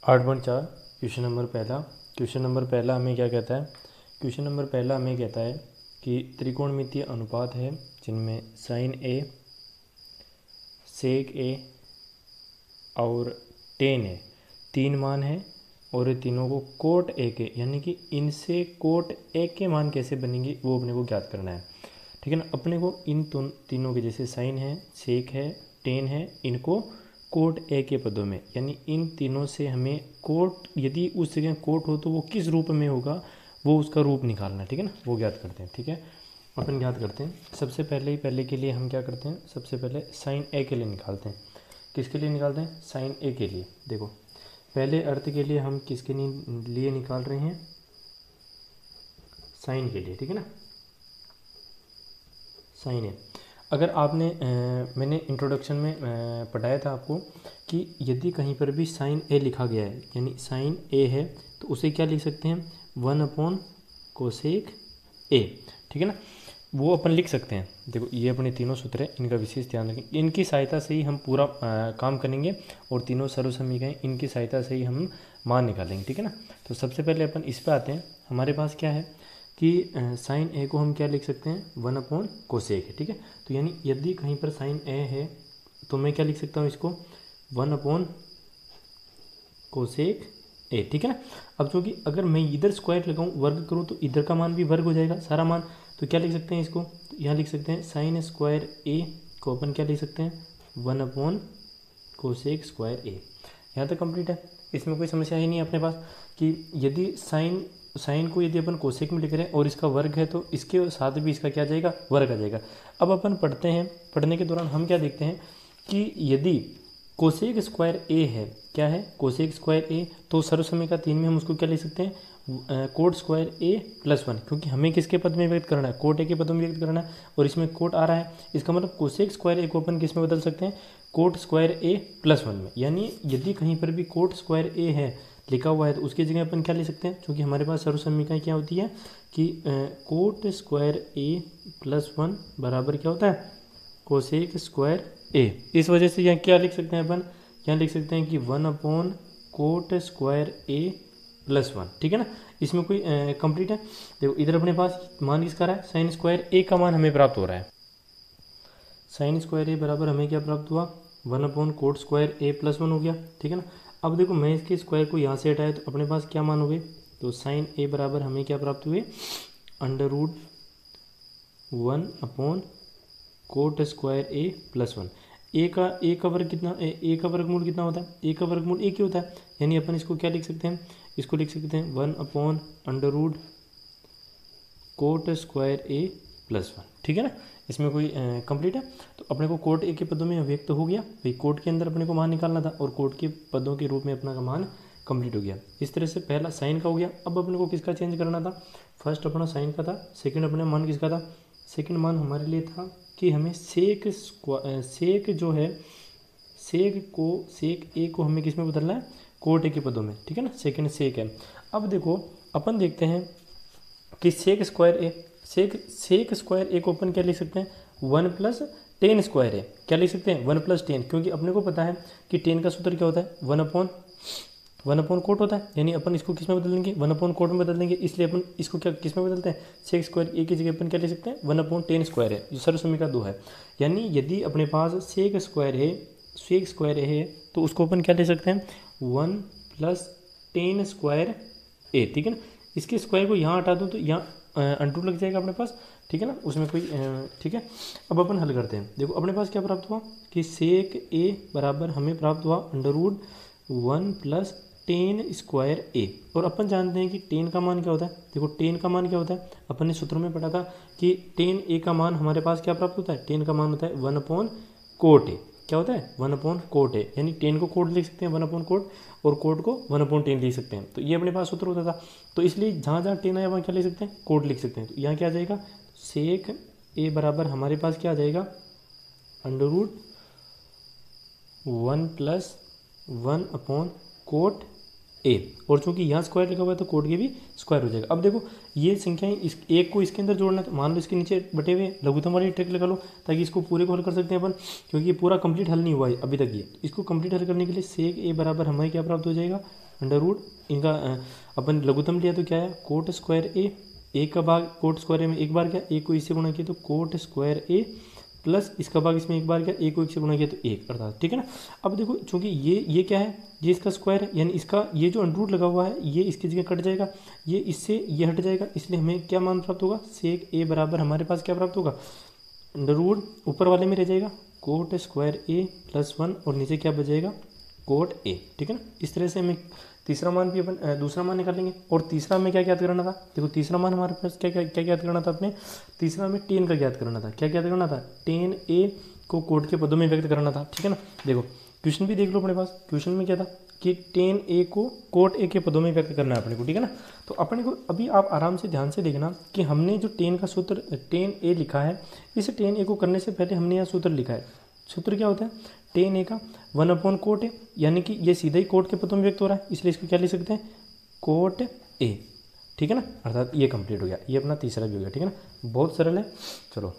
8.4 question number पहला हमें क्या कहता है। क्वेश्चन नंबर पहला हमें कहता है कि त्रिकोणमितीय अनुपात है जिनमें साइन ए, सेक ए और टेन ए तीन मान है और ये तीनों को कोट ए के यानी कि इनसे कोट ए के मान कैसे बनेंगे वो अपने को ज्ञात करना है। ठीक है ना। अपने को इन तीनों के जैसे साइन है, सेक है, टेन है, इनको कोट ए के पदों में यानी इन तीनों से हमें कोट, यदि उस जगह कोट हो तो वो किस रूप में होगा वो उसका रूप निकालना है। ठीक है ना, वो ज्ञात करते हैं। ठीक है, अपन ज्ञात करते हैं। सबसे पहले के लिए हम क्या करते हैं, सबसे पहले साइन ए के लिए निकालते हैं। किसके लिए निकालते हैं? साइन ए के लिए। देखो पहले अर्थ के लिए हम किसके लिए निकाल रहे हैं? साइन के लिए। ठीक है ना, साइन ए। अगर आपने मैंने इंट्रोडक्शन में पढ़ाया था आपको कि यदि कहीं पर भी साइन ए लिखा गया है यानी साइन ए है तो उसे क्या लिख सकते हैं? 1 कोसेक ए। ठीक है ना, वो अपन लिख सकते हैं। देखो ये अपने तीनों सूत्र है, इनका विशेष ध्यान रखें। इनकी सहायता से ही हम पूरा काम करेंगे और तीनों सर्वसमीकरण इनकी सहायता से ही हम मान निकालेंगे। ठीक है ना, तो सबसे पहले अपन इस पर आते हैं। हमारे पास क्या है कि साइन ए को हम क्या लिख सकते हैं? 1 कोसेक है। ठीक है, तो यानी यदि कहीं पर साइन ए है तो मैं क्या लिख सकता हूँ इसको? 1 कोसेक ए। ठीक है ना, अब चूँकि अगर मैं इधर स्क्वायर लगाऊँ, वर्ग करूँ तो इधर का मान भी वर्ग हो जाएगा सारा मान। तो क्या लिख सकते हैं इसको? तो यहाँ लिख सकते हैं साइन स्क्वायर ए को अपन क्या लिख सकते हैं? 1 कोसेक स्क्वायर ए। यहाँ तक कंप्लीट है, इसमें कोई समस्या ही नहीं है अपने पास कि यदि साइन को यदि अपन कोसेक में लिख रहे हैं और इसका वर्ग है तो इसके साथ भी इसका क्या आ जाएगा? वर्ग आ जाएगा। अब अपन पढ़ते हैं, पढ़ने के दौरान हम क्या देखते हैं कि यदि कोसेक स्क्वायर ए है, क्या है? कोसेक स्क्वायर ए, तो सर्वसमीकरण 3 में हम उसको क्या लिख सकते हैं? कोट स्क्वायर ए प्लस 1, क्योंकि हमें किसके पद में व्यक्त करना है? कोट ए के पदों में व्यक्त करना है और इसमें कोट आ रहा है। इसका मतलब कोसेक स्क्वायर ए को अपन किस में बदल सकते हैं? कोट स्क्वायर ए प्लस 1 में। यानी यदि कहीं पर भी कोट स्क्वायर ए है लिखा हुआ है तो उसकी जगह अपन क्या ले सकते हैं? क्योंकि हमारे पास सर्वसमीकरण क्या होती है कि कोट स्क्वायर ए प्लस 1 बराबर क्या होता है? कोसेक स्क्वायर ए। इस वजह से यहाँ क्या लिख सकते हैं अपन? यहाँ लिख सकते हैं कि 1 कोट स्क्वायर ए प्लस 1। ठीक है ना, इसमें कोई कंप्लीट है। देखो इधर अपने पास मान किसका रहा है? साइन स्क्वायर ए का मान हमें प्राप्त हो रहा है। साइन स्क्वायर ए बराबर हमें क्या प्राप्त हुआ? 1 कोट स्क्वायर ए प्लस 1 हो गया। ठीक है ना, अब देखो मैं इसके स्क्वायर को यहाँ से हटाया तो अपने पास क्या मान हो गए? तो साइन ए बराबर हमें क्या प्राप्त हुए? √1 कोट स्क्वायर ए प्लस 1। ए का वर्ग कितना? ए का वर्गमूल कितना होता है? ए का वर्गमूल एक ही होता है। यानी अपन इसको क्या लिख सकते हैं? इसको लिख सकते हैं 1 कोट स्क्वायर ए प्लस 1। ठीक है ना, इसमें कोई कंप्लीट है। तो अपने को कोट ए के पदों में व्यक्त हो गया भाई, कोट के अंदर अपने को मान निकालना था और कोट के पदों के रूप में अपना का मान कंप्लीट हो गया। इस तरह से पहला साइन का हो गया। अब अपने को किसका चेंज करना था? फर्स्ट अपना साइन का था, सेकंड अपने मान किसका था? सेकंड मान हमारे लिए था कि हमें सेक जो है, सेक ए को हमें किस में बदलना है? कोट ए के पदों में। ठीक है ना, सेकंड सेक है। अब देखो अपन देखते हैं कि सेक स्क्वायर ए को अपन क्या लिख सकते हैं? 1 + 10 स्क्वायर है। क्या लिख सकते हैं? 1 + 10, क्योंकि अपने को पता है कि 10 का सूत्र क्या होता है? 1 कोट होता है। यानी अपन इसको किस में बदल देंगे? 1 कोट में बदल देंगे। इसलिए अपन इसको क्या किस में बदलते हैं? सेक स्क्वायर ए की जगह अपन क्या लिख सकते हैं? 1/10 स्क्वायर है, जो सर्वसमीकरण 2 है। यानी यदि अपने पास सेक स्क्वायर है तो उसको अपन क्या ले सकते हैं? 1 + 10 स्क्वायर ए। ठीक है ना, इसके स्क्वायर को यहाँ हटा दूँ तो यहाँ अंटू लग जाएगा अपने पास। ठीक है ना, उसमें कोई ठीक है। अब अपन हल करते हैं। देखो अपने पास क्या प्राप्त हुआ कि सेक ए बराबर हमें प्राप्त हुआ √1 + 10 स्क्वायर ए। और अपन जानते हैं कि 10 का मान क्या होता है? देखो 10 का मान क्या होता है? अपन ने सूत्रों में पढ़ा था कि 10 ए का मान हमारे पास क्या प्राप्त होता है? 10 का मान होता है 1 कोट ए। क्या होता है? 1 कोट ए। यानी 10 को कोट लिख सकते हैं 1 कोट, और कोट को 1/10 लिख सकते हैं। तो ये अपने पास सूत्र होता था। तो इसलिए जहाँ जहाँ 10 आया वहाँ क्या लिख सकते हैं? कोट लिख सकते हैं। तो यहाँ क्या आ जाएगा? सेक ए बराबर हमारे पास क्या आ जाएगा? √1 + 1 कोट ए। और चूंकि यहाँ स्क्वायर लिखा हुआ है तो कोट के भी स्क्वायर हो जाएगा। अब देखो ये संख्याएं इस एक को इसके अंदर जोड़ना, तो मान लो इसके नीचे बटे हुए लघुत्तम वाली ट्रिक लगा लो ताकि इसको पूरे को हल कर सकते हैं अपन, क्योंकि ये पूरा कंप्लीट हल नहीं हुआ है अभी तक। ये इसको कंप्लीट हल करने के लिए सेक ए बराबर हमें क्या प्राप्त हो जाएगा? अंडर रूट इनका अपन लघुत्तम लिया तो क्या है, कोट स्क्वायर ए का भाग कोट स्क्वायर ए में एक बार क्या, ए को इससे गुणा किया तो कोट स्क्वायर ए प्लस इसका भाग इसमें एक बार क्या, ए को एक से गुणा किया तो एक, अर्थात ठीक है ना। अब देखो चूंकि ये क्या है, ये इसका स्क्वायर है, यानी इसका ये जो अंडर रूट लगा हुआ है ये इसकी जगह कट जाएगा, ये इससे ये हट जाएगा, इसलिए हमें क्या मान प्राप्त होगा, सेक ए बराबर हमारे पास क्या प्राप्त होगा, अंडर रूट ऊपर वाले में रह जाएगा कोट स्क्वायर ए प्लस 1 और नीचे क्या बचेगा, कोट ए, ठीक है ना। इस तरह से हमें तीसरा मान भी अपन दूसरा मान निकालेंगे। और तीसरा हमें क्या ज्ञात करना था, देखो तीसरा मान हमारे पास क्या क्या क्या ज्ञात करना था अपने, तीसरा हमें टेन का ज्ञात करना था। क्या ज्ञात करना था, टेन ए को कोट के पदों में व्यक्त करना था, ठीक है ना। देखो क्वेश्चन भी देख लो अपने पास, क्वेश्चन में क्या था कि टेन ए को कोट ए के पदों में व्यक्त करना है अपने को, ठीक है ना। तो अपने को अभी आप आराम से ध्यान से देखना कि हमने जो टेन का सूत्र टेन ए लिखा है, इस टेन ए को करने से पहले हमने यहाँ सूत्र लिखा है। सूत्र क्या होता है, टेन ए का 1 कोट ए, यानी कि ये सीधा ही कोट के पदों में व्यक्त हो रहा है, इसलिए इसको क्या लिख सकते हैं, कोट ए, ठीक है ना। अर्थात ये कंप्लीट हो गया, ये अपना तीसरा भी हो गया, ठीक है ना। बहुत सरल है। चलो